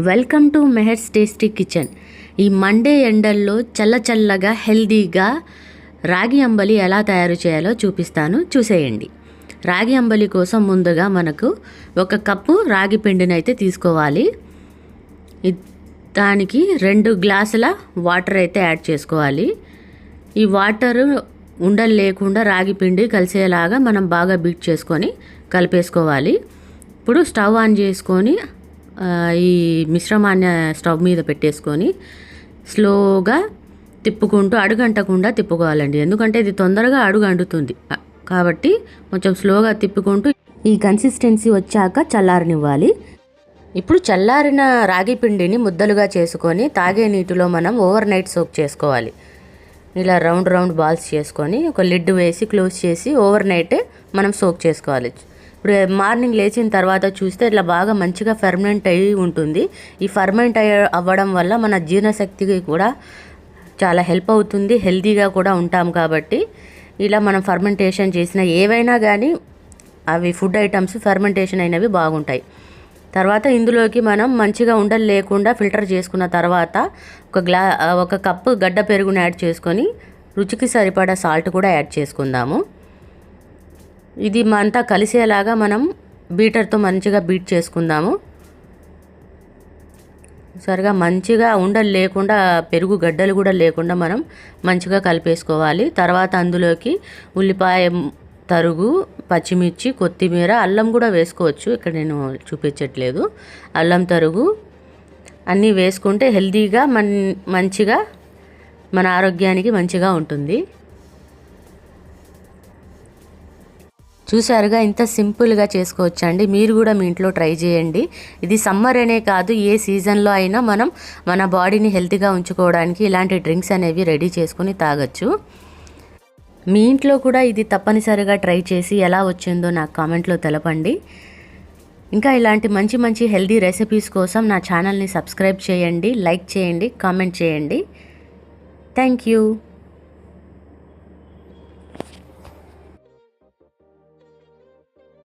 Welcome to Mehar's tasty kitchen. ఈ మండే ఎండల్లో చల్లగా హెల్దీగా రాగి అంబలి ఎలా తయారు చేయాలో చూపిస్తాను, చూసేయండి. రాగి అంబలి కోసం ముందుగా మనకు 1 కప్పు రాగి పిండిని అయితే తీసుకోవాలి. దానికి 2 గ్లాసుల వాటర్ అయితే యాడ్ చేసుకోవాలి. ఈ వాటర్ ఉండలు లేకుండా రాగి పిండి కలిసేలాగా మనం బాగా బీట్ చేసుకొని కలిపేసుకోవాలి. ఇప్పుడు స్టవ్ ఆన్ చేసుకొని ఈ మిశ్రమాన్ని స్టవ్ మీద పెట్టేసుకొని స్లోగా తిప్పుకుంటూ అడుగంటకుండా తిప్పుకోవాలండి. ఎందుకంటే ఇది తొందరగా అడుగు అంటుతుంది కాబట్టి కొంచెం స్లోగా తిప్పుకుంటూ ఈ కన్సిస్టెన్సీ వచ్చాక చల్లారనివ్వాలి. ఇప్పుడు చల్లారిన రాగి పిండిని ముద్దలుగా చేసుకొని తాగే నీటిలో మనం ఓవర్ నైట్ సోక్ చేసుకోవాలి. ఇలా రౌండ్ బాల్స్ చేసుకొని ఒక లిడ్ వేసి క్లోజ్ చేసి ఓవర్ నైట్ మనం సోక్ చేసుకోవాలి. ఇప్పుడు మార్నింగ్ లేచిన తర్వాత చూస్తే ఇట్లా బాగా మంచిగా ఫెర్మెంట్ అయ్యి ఉంటుంది. ఈ ఫెర్మెంట్ అవ్వడం వల్ల మన జీర్ణశక్తికి కూడా చాలా హెల్ప్ అవుతుంది, హెల్తీగా కూడా ఉంటాం. కాబట్టి ఇలా మనం ఫర్మెంటేషన్ చేసిన ఏవైనా కానీ అవి ఫుడ్ ఐటమ్స్ ఫర్మెంటేషన్ అయినవి బాగుంటాయి. తర్వాత ఇందులోకి మనం మంచిగా ఉండలు లేకుండా ఫిల్టర్ చేసుకున్న తర్వాత 1 కప్పు గడ్డ పెరుగుని యాడ్ చేసుకొని రుచికి సరిపడా సాల్ట్ కూడా యాడ్ చేసుకుందాము. ఇది అంతా కలిసేలాగా మనం బీటర్తో మంచిగా బీట్ చేసుకుందాము. సరిగా మంచిగా ఉండలు లేకుండా పెరుగు గడ్డలు కూడా లేకుండా మనం మంచిగా కలిపేసుకోవాలి. తర్వాత అందులోకి ఉల్లిపాయ తరుగు, పచ్చిమిర్చి, కొత్తిమీర, అల్లం కూడా వేసుకోవచ్చు. ఇక్కడ నేను చూపించట్లేదు. అల్లం తరుగు అన్నీ వేసుకుంటే హెల్తీగా మంచిగా మన ఆరోగ్యానికి మంచిగా ఉంటుంది. చూసారుగా, ఇంత సింపుల్గా చేసుకోవచ్చండి. మీరు కూడా మీ ఇంట్లో ట్రై చేయండి. ఇది సమ్మర్ అనే కాదు, ఏ సీజన్లో అయినా మనం మన బాడీని హెల్తీగా ఉంచుకోవడానికి ఇలాంటి డ్రింక్స్ అనేవి రెడీ చేసుకుని తాగొచ్చు. మీ ఇంట్లో కూడా ఇది తప్పనిసరిగా ట్రై చేసి ఎలా వచ్చిందో నాకు కామెంట్లో తెలపండి. ఇంకా ఇలాంటి మంచి హెల్తీ రెసిపీస్ కోసం నా ఛానల్ని సబ్స్క్రైబ్ చేయండి, లైక్ చేయండి, కామెంట్ చేయండి. Thank you.